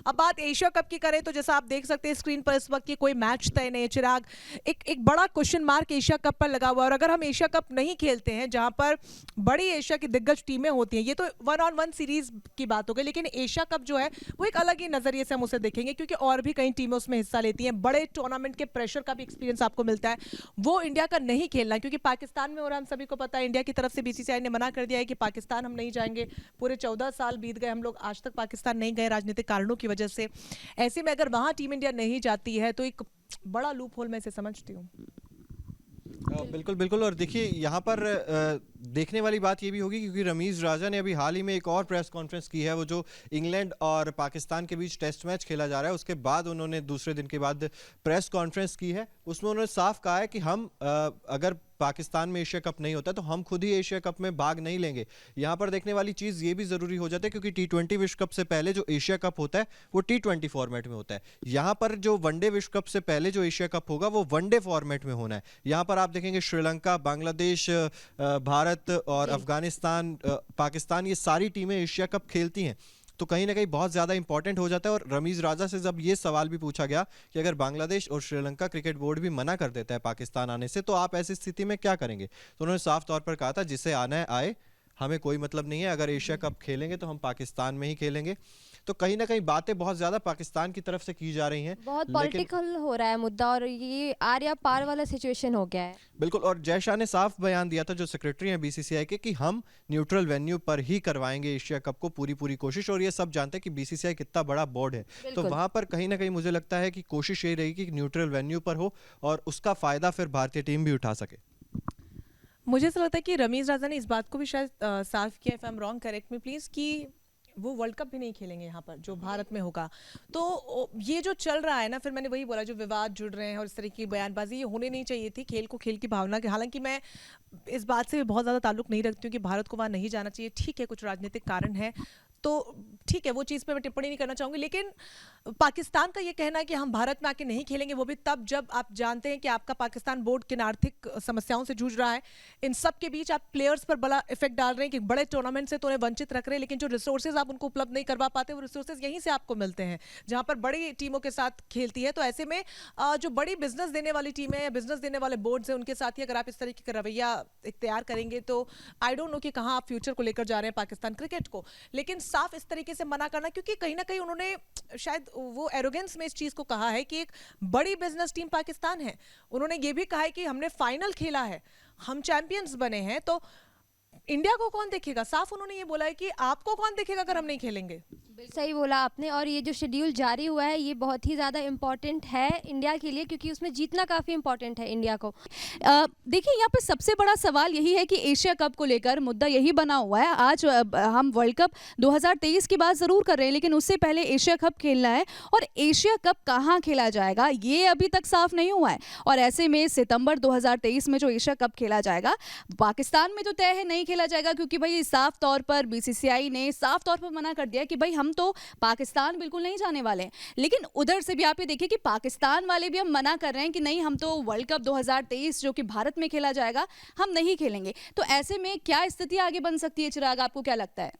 अब बात Asia cup की करें तो जैसा आप देख सकते हैं स्क्रीन पर इस वक्त की कोई मैच तय नहीं है चिराग। एक बड़ा क्वेश्चन मार्क एशिया कप पर लगा हुआ है और अगर हम एशिया कप नहीं खेलते हैं जहां पर बड़ी एशिया की दिग्गज टीमें होती हैं, ये तो वन ऑन वन सीरीज की बात हो गई, लेकिन एशिया कप जो है वो एक अलग ही नजरिए से हम उसे देखेंगे क्योंकि और भी कई टीमें उसमें हिस्सा लेती हैं, बड़े टूर्नामेंट के प्रेशर का भी एक्सपीरियंस आपको मिलता है। वो इंडिया का नहीं खेलना क्योंकि पाकिस्तान में, और हम सभी को पता है इंडिया की तरफ से बीसीसीआई ने मना कर दिया है कि पाकिस्तान हम नहीं जाएंगे। पूरे 14 साल बीत गए, हम लोग आज तक पाकिस्तान नहीं गए राजनीतिक कारणों की वजह से। ऐसे में अगर वहां टीम इंडिया नहीं जाती है तो एक बड़ा लूप होल मैं इसे समझती हूँ। बिल्कुल बिल्कुल। और देखिए यहाँ पर देखने वाली बात ये भी होगी क्योंकि रमीज राजा ने अभी हाल ही में एक और प्रेस कॉन्फ्रेंस की है, वो जो इंग्लैंड और पाकिस्तान के बीच टेस्ट मैच खेला जा रहा है उसके बाद उन्होंने दूसरे दिन के बाद प्रेस कॉन्फ्रेंस की है। उसमें उन्होंने साफ कहा है कि हम अगर पाकिस्तान में एशिया कप नहीं होता तो हम खुद ही एशिया कप में भाग नहीं लेंगे। यहाँ पर देखने वाली चीज़ ये भी ज़रूरी हो जाती है क्योंकि T20 विश्व कप से पहले जो एशिया कप होता है वो T20 फॉर्मेट में होता है। यहाँ पर जो वनडे विश्व कप से पहले जो एशिया कप होगा वो वनडे फॉर्मेट में होना है। यहाँ पर आप देखेंगे श्रीलंका, बांग्लादेश, भारत और अफगानिस्तान, पाकिस्तान, ये सारी टीमें एशिया कप खेलती हैं। तो कहीं ना कहीं बहुत ज़्यादा इंपॉर्टेंट हो जाता है। और रमीज राजा से जब ये सवाल भी पूछा गया कि अगर बांग्लादेश और श्रीलंका क्रिकेट बोर्ड भी मना कर देता है पाकिस्तान आने से तो आप ऐसी स्थिति में क्या करेंगे, तो उन्होंने साफ तौर पर कहा था जिसे आना है आए, हमें कोई मतलब नहीं है, अगर एशिया कप खेलेंगे तो हम पाकिस्तान में ही खेलेंगे। तो कहीं ना कहीं बातें बहुत ज्यादा पाकिस्तान की तरफ से की जा रही हैं, बहुत पॉलिटिकल हो रहा है मुद्दा और ये आर या पार वाला सिचुएशन हो गया है। बिल्कुल। और जय शाह ने साफ बयान दिया था, जो सेक्रेटरी हैं बीसीसीआई के, कि हम न्यूट्रल वेन्यू पर ही करवाएंगे एशिया कप को, पूरी कोशिश। और ये सब जानते हैं कि बीसीसीआई कितना बड़ा बोर्ड है, तो वहां पर कहीं ना कहीं मुझे लगता है कि कोशिश यही रहेगी कि न्यूट्रल वेन्यू पर हो और उसका फायदा फिर भारतीय टीम भी उठा सके। मुझे ऐसा लगता है कि रमीज राजा ने इस बात को भी शायद साफ किया, if I am wrong correct me please, कि वो वर्ल्ड कप भी नहीं खेलेंगे यहाँ पर जो भारत में होगा। तो ये जो चल रहा है ना, फिर मैंने वही बोला, जो विवाद जुड़ रहे हैं और इस तरह की बयानबाजी ये होने नहीं चाहिए थी। खेल को खेल की भावना के, हालांकि मैं इस बात से बहुत ज़्यादा ताल्लुक नहीं रखती हूँ कि भारत को वहाँ नहीं जाना चाहिए, ठीक है कुछ राजनीतिक कारण है तो ठीक है, वो चीज़ पे मैं टिप्पणी नहीं करना चाहूँगी। लेकिन पाकिस्तान का ये कहना है कि हम भारत में आके नहीं खेलेंगे, वो भी तब जब आप जानते हैं कि आपका पाकिस्तान बोर्ड किन आर्थिक समस्याओं से जूझ रहा है। इन सब के बीच आप प्लेयर्स पर बड़ा इफेक्ट डाल रहे हैं कि बड़े टूर्नामेंट से तो उन्हें वंचित रख रहे हैं, लेकिन जो रिसोर्सेज आप उनको उपलब्ध नहीं करवा पाते, वो रिसोर्सेज यहीं से आपको मिलते हैं जहां पर बड़ी टीमों के साथ खेलती है। तो ऐसे में जो बड़ी बिजनेस देने वाली टीमें या बिजनेस देने वाले बोर्ड्स हैं उनके साथ ही अगर आप इस तरीके का रवैया इख्तियार करेंगे तो आई डोंट नो कि कहाँ आप फ्यूचर को लेकर जा रहे हैं पाकिस्तान क्रिकेट को। लेकिन साफ इस तरीके से मना करना, क्योंकि कहीं ना कहीं उन्होंने शायद वो एरोगेंस में इस चीज को कहा है कि एक बड़ी बिजनेस टीम पाकिस्तान है। उन्होंने ये भी कहा है कि हमने फाइनल खेला है, हम चैंपियंस बने हैं, तो इंडिया को कौन देखेगा। साफ उन्होंने ये बोला है कि आपको कौन देखेगा अगर हम नहीं खेलेंगे। सही बोला आपने। और ये जो शेड्यूल जारी हुआ है ये बहुत ही ज़्यादा इम्पॉर्टेंट है इंडिया के लिए, क्योंकि उसमें जीतना काफ़ी इम्पॉर्टेंट है इंडिया को। देखिए यहाँ पे सबसे बड़ा सवाल यही है कि एशिया कप को लेकर मुद्दा यही बना हुआ है। आज हम वर्ल्ड कप 2023 की बात ज़रूर कर रहे हैं, लेकिन उससे पहले एशिया कप खेलना है और एशिया कप कहाँ खेला जाएगा ये अभी तक साफ नहीं हुआ है। और ऐसे में सितंबर 2023 में जो एशिया कप खेला जाएगा पाकिस्तान में तो तय है नहीं खेला जाएगा, क्योंकि भाई साफ तौर पर बीसीसीआई ने साफ तौर पर मना कर दिया कि भाई हम तो पाकिस्तान बिल्कुल नहीं जाने वाले हैं। लेकिन उधर से भी आप ये देखिए कि पाकिस्तान वाले भी हम मना कर रहे हैं कि नहीं, हम तो वर्ल्ड कप 2023 जो कि भारत में खेला जाएगा हम नहीं खेलेंगे। तो ऐसे में क्या स्थिति आगे बन सकती है चिराग, आपको क्या लगता है?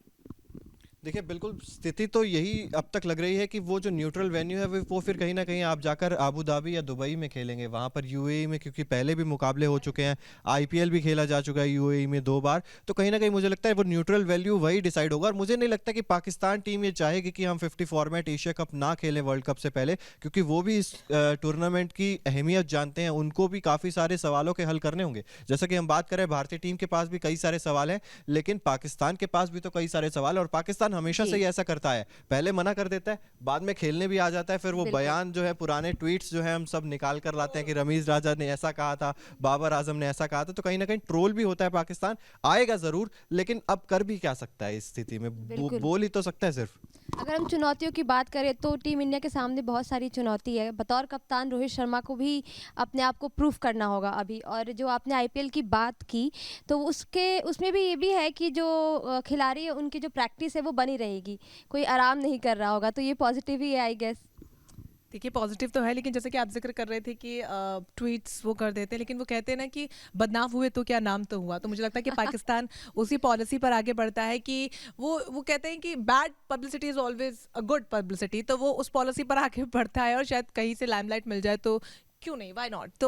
देखिए बिल्कुल स्थिति तो यही अब तक लग रही है कि वो जो न्यूट्रल वेन्यू है वो फिर कहीं ना कहीं आप जाकर आबू धाबी या दुबई में खेलेंगे, वहाँ पर यूएई में, क्योंकि पहले भी मुकाबले हो चुके हैं, आईपीएल भी खेला जा चुका है यूएई में 2 बार। तो कहीं ना कहीं मुझे लगता है वो न्यूट्रल वैल्यू वही डिसाइड होगा। और मुझे नहीं लगता कि पाकिस्तान टीम ये चाहेगी कि हम 50 फॉर्मेट एशिया कप ना खेलें वर्ल्ड कप से पहले, क्योंकि वो भी इस टूर्नामेंट की अहमियत जानते हैं, उनको भी काफ़ी सारे सवालों के हल करने होंगे। जैसा कि हम बात करें भारतीय टीम के पास भी कई सारे सवाल हैं, लेकिन पाकिस्तान के पास भी तो कई सारे सवाल, और पाकिस्तान हमेशा से ही ऐसा करता है, पहले मना कर देता है, बाद में खेलने भी आ जाता है, फिर वो बयान जो है, पुराने ट्वीट्स जो है हम सब निकाल कर लाते हैं कि रमीज राजा ने ऐसा कहा था, बाबर आजम ने ऐसा कहा था। तो कहीं ना कहीं ट्रोल भी होता है। पाकिस्तान आएगा जरूर, लेकिन अब कर भी क्या सकता है इस स्थिति में, बोल ही तो सकता है सिर्फ। अगर हम चुनौतियों की बात करें तो टीम इंडिया के सामने बहुत सारी चुनौती है। बतौर कप्तान रोहित शर्मा को भी अपने आप को प्रूफ करना होगा अभी। और जो आपने आईपीएल की बात की तो उसमें भी ये भी है कि जो खिलाड़ी है उनकी जो प्रैक्टिस है वो बनी रहेगी, कोई आराम नहीं कर रहा होगा, तो ये पॉजिटिव ही है आई गेस। देखिए पॉजिटिव तो है, लेकिन जैसे कि आप जिक्र कर रहे थे कि ट्वीट्स वो कर देते हैं, लेकिन वो कहते हैं ना कि बदनाम हुए तो क्या नाम तो हुआ। तो मुझे लगता है कि पाकिस्तान उसी पॉलिसी पर आगे बढ़ता है कि वो कहते हैं कि bad publicity is always a good publicity, तो वो उस पॉलिसी पर आगे बढ़ता है और शायद कहीं से लाइमलाइट मिल जाए तो क्यों नहीं, व्हाई नॉट। तो